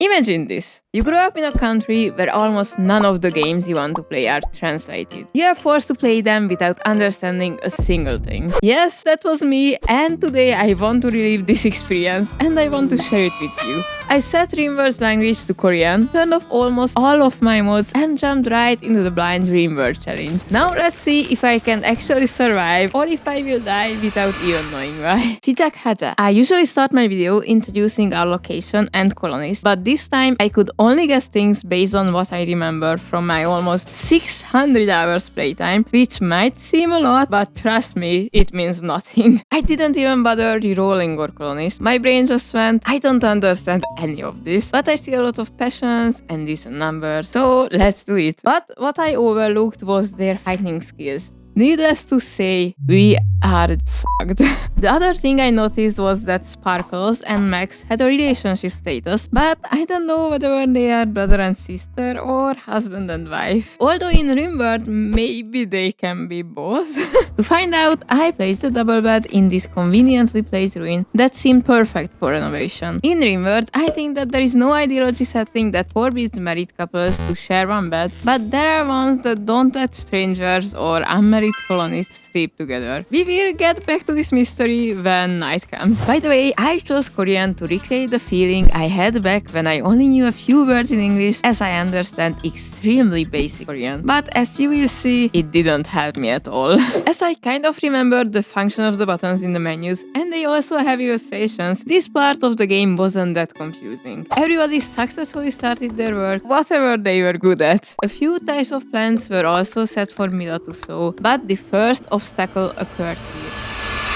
Imagine this. You grow up in a country where almost none of the games you want to play are translated. You are forced to play them without understanding a single thing. Yes, that was me, and today I want to relive this experience and I want to share it with you. I set RimWorld's language to Korean, turned off almost all of my mods, and jumped right into the blind RimWorld challenge. Now let's see if I can actually survive or if I will die without even knowing why. 시작 하자. I usually start my video introducing our location and colonies, but this time I could only guess things based on what I remember from my almost 600 hours playtime, which might seem a lot, but trust me, it means nothing. I didn't even bother re-rolling our colonies. My brain just went, I don't understand any of this, but I see a lot of passions and decent numbers, so let's do it. But what I overlooked was their fighting skills. Needless to say, we are fucked. The other thing I noticed was that Sparkles and Max had a relationship status, but I don't know whether they are brother and sister or husband and wife. Although in RimWorld, maybe they can be both. To find out, I placed a double bed in this conveniently placed ruin that seemed perfect for renovation. In RimWorld, I think that there is no ideology setting that forbids married couples to share one bed, but there are ones that don't let strangers or unmarried colonists sleep together. We will get back to this mystery when night comes. By the way, I chose Korean to recreate the feeling I had back when I only knew a few words in English, as I understand extremely basic Korean. But as you will see, it didn't help me at all. As I kind of remembered the function of the buttons in the menus, and they also have illustrations, this part of the game wasn't that confusing. Everybody successfully started their work, whatever they were good at. A few types of plants were also set for Mila to sow, but the first obstacle occurred here.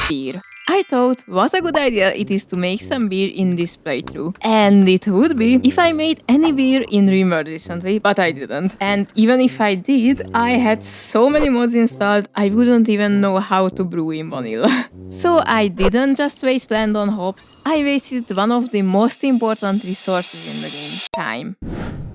Beer. I thought, what a good idea it is to make some beer in this playthrough. And it would be if I made any beer in RimWorld recently, but I didn't. And even if I did, I had so many mods installed, I wouldn't even know how to brew in vanilla. So I didn't just waste land on hops, I wasted one of the most important resources in the game, time.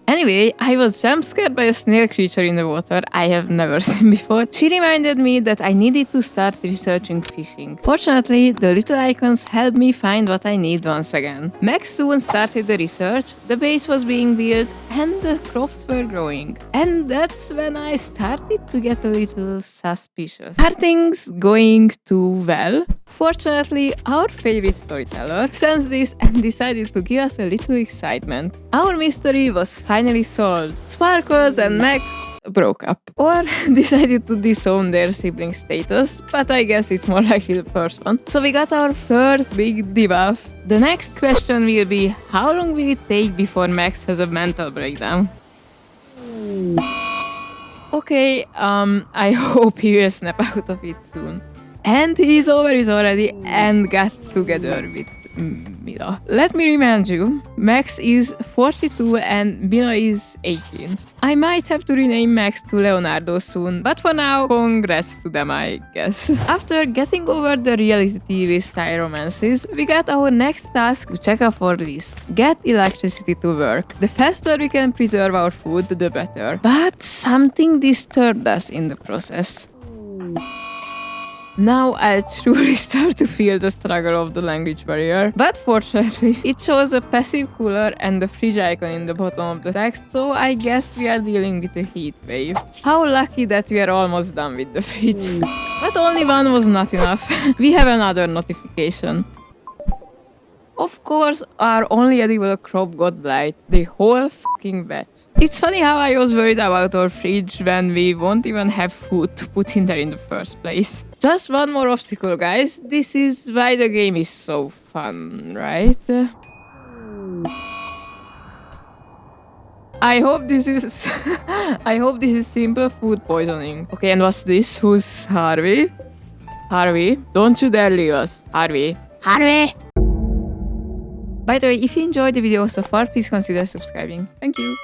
Anyway, I was jump scared by a snail creature in the water I have never seen before. She reminded me that I needed to start researching fishing. Fortunately, the little icons helped me find what I need once again. Max soon started the research, the base was being built, and the crops were growing. And that's when I started to get a little suspicious. Are things going too well? Fortunately, our favorite storyteller sensed this and decided to give us a little excitement. Our mystery was finally solved. Sparkles and Max broke up, or decided to disown their sibling status, but I guess it's more likely the first one. So we got our first big debuff. The next question will be, how long will it take before Max has a mental breakdown? Okay, I hope he will snap out of it soon. And he's over it already and got together with Mila. Let me remind you, Max is 42 and Mila is 18. I might have to rename Max to Leonardo soon, but for now, congrats to them, I guess. After getting over the reality with Sky romances, we got our next task to check off our list. Get electricity to work. The faster we can preserve our food, the better. But something disturbed us in the process. Now I truly start to feel the struggle of the language barrier, but fortunately it shows a passive cooler and the fridge icon in the bottom of the text, so I guess we are dealing with a heat wave. How lucky that we are almost done with the fridge. But only one was not enough. We have another notification. Of course, our only edible crop got blight, the whole fucking batch. It's funny how I was worried about our fridge when we won't even have food to put in there in the first place. Just one more obstacle, guys. This is why the game is so fun, right? I hope this is I hope this is simple food poisoning. Okay, and what's this? Who's Harvey? Harvey, don't you dare leave us. Harvey. Harvey! By the way, if you enjoyed the video so far, please consider subscribing. Thank you.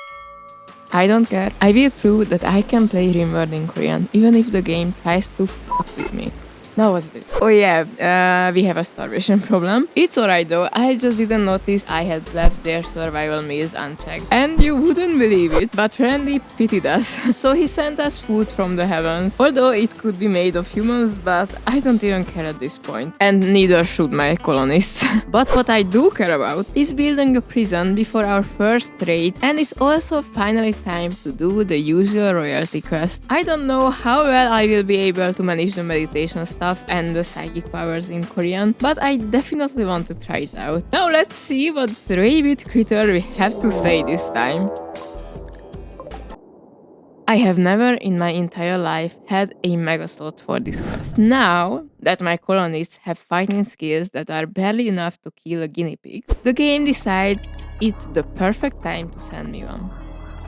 I don't care. I will prove that I can play RimWorld in Korean, even if the game tries to fuck with me. Now what's this? Oh yeah, we have a starvation problem. It's alright though, I just didn't notice I had left their survival meals unchecked. And you wouldn't believe it, but Randy pitied us. So he sent us food from the heavens. Although it could be made of humans, but I don't even care at this point. And neither should my colonists. But what I do care about is building a prison before our first raid, and it's also finally time to do the usual royalty quest. I don't know how well I will be able to manage the meditation stuff and the psychic powers in Korean, but I definitely want to try it out. Now let's see what rabbit critter we have to say this time. I have never in my entire life had a mega slot for this quest. Now that my colonists have fighting skills that are barely enough to kill a guinea pig, the game decides it's the perfect time to send me one.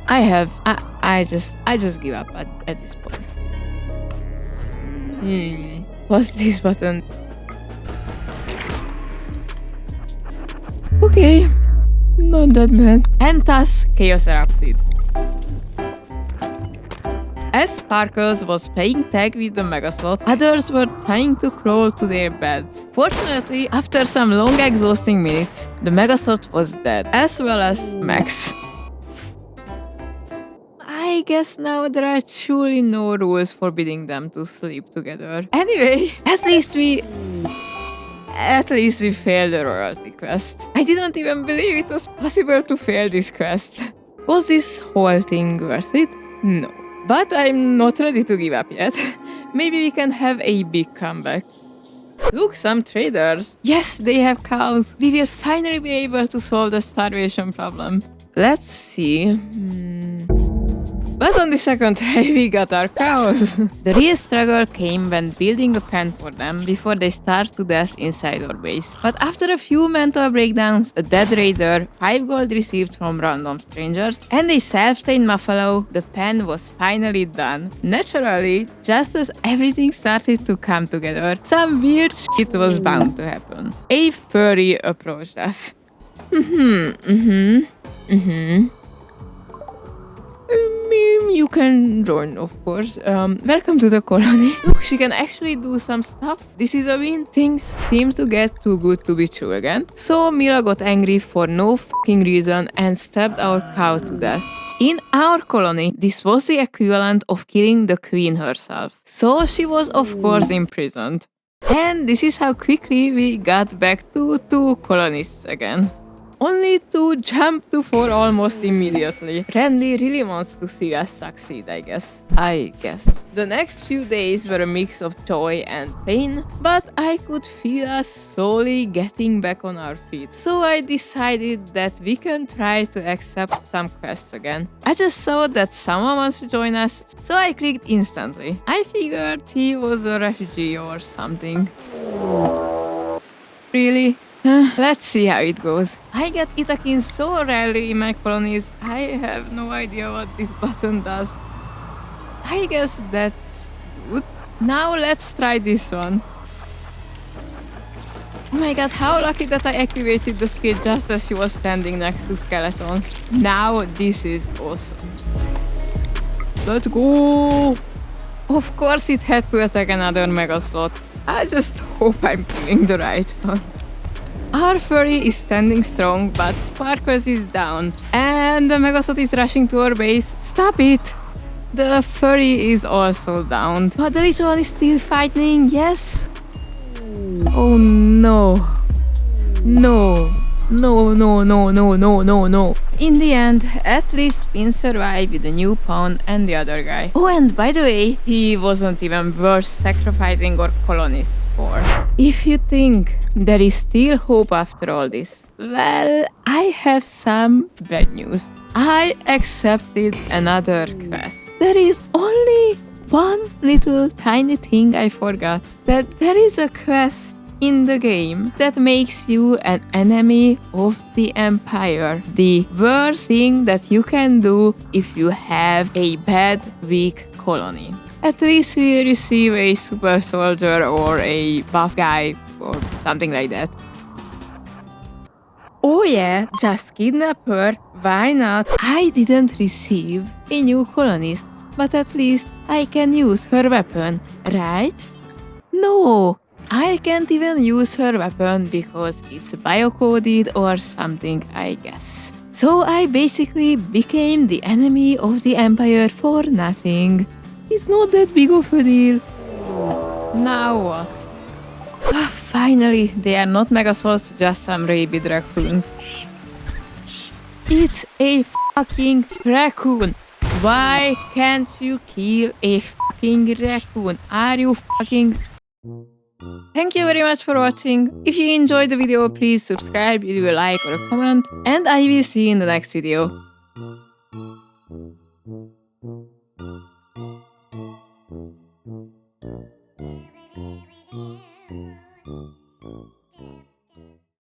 I just give up at this point. What's this button? Okay, not that bad. And thus, chaos erupted. As Sparkles was playing tag with the Mega Slot, others were trying to crawl to their beds. Fortunately, after some long exhausting minutes, the Mega Slot was dead, as well as Max. I guess now there are truly no rules forbidding them to sleep together. Anyway, at least we failed the royalty quest. I didn't even believe it was possible to fail this quest. Was this whole thing worth it? No. But I'm not ready to give up yet. Maybe we can have a big comeback. Look, some traders. Yes, they have cows. We will finally be able to solve the starvation problem. Let's see. But on the second try, we got our cows. The real struggle came when building a pen for them before they starved to death inside our base. But after a few mental breakdowns, a dead raider, 5 gold received from random strangers, and a self-trained buffalo, the pen was finally done. Naturally, just as everything started to come together, some weird shit was bound to happen. A furry approached us. You can join, of course. Welcome to the colony. Look, she can actually do some stuff. This is a win. Things seem to get too good to be true again. So Mila got angry for no fucking reason and stabbed our cow to death. In our colony, this was the equivalent of killing the queen herself. So she was, of course, imprisoned. And this is how quickly we got back to 2 colonists again. Only to jump to 4 almost immediately. Randy really wants to see us succeed, I guess. The next few days were a mix of joy and pain, but I could feel us slowly getting back on our feet. So I decided that we can try to accept some quests again. I just saw that someone wants to join us, so I clicked instantly. I figured he was a refugee or something. Really? Let's see how it goes. I get Itakin so rarely in my colonies, I have no idea what this button does. I guess that's good. Now let's try this one. Oh my god, how lucky that I activated the skill just as she was standing next to skeletons. Now this is awesome. Let's go! Of course it had to attack another mega slot. I just hope I'm killing the right one. Our furry is standing strong, but Sparkles is down. And the Megaslot is rushing to our base. Stop it! The furry is also down. But the little one is still fighting, yes! Oh no. No. No. In the end, at least Finn survived with the new pawn and the other guy. Oh, and by the way, he wasn't even worth sacrificing our colonists for. If you think there is still hope after all this, well, I have some bad news. I accepted another quest. There is only one little tiny thing I forgot. That there is a quest in the game that makes you an enemy of the Empire. The worst thing that you can do if you have a bad, weak colony. At least we receive a super soldier or a buff guy or something like that. Oh yeah, just kidnap her, why not? I didn't receive a new colonist, but at least I can use her weapon, right? No! I can't even use her weapon because it's biocoded or something, I guess. So I basically became the enemy of the Empire for nothing. It's not that big of a deal. Now what? Finally, they are not Megasaurs, just some rabid raccoons. It's a fucking raccoon. Why can't you kill a fucking raccoon? Are you fucking... Thank you very much for watching. If you enjoyed the video, please subscribe, leave a like or a comment, and I will see you in the next video.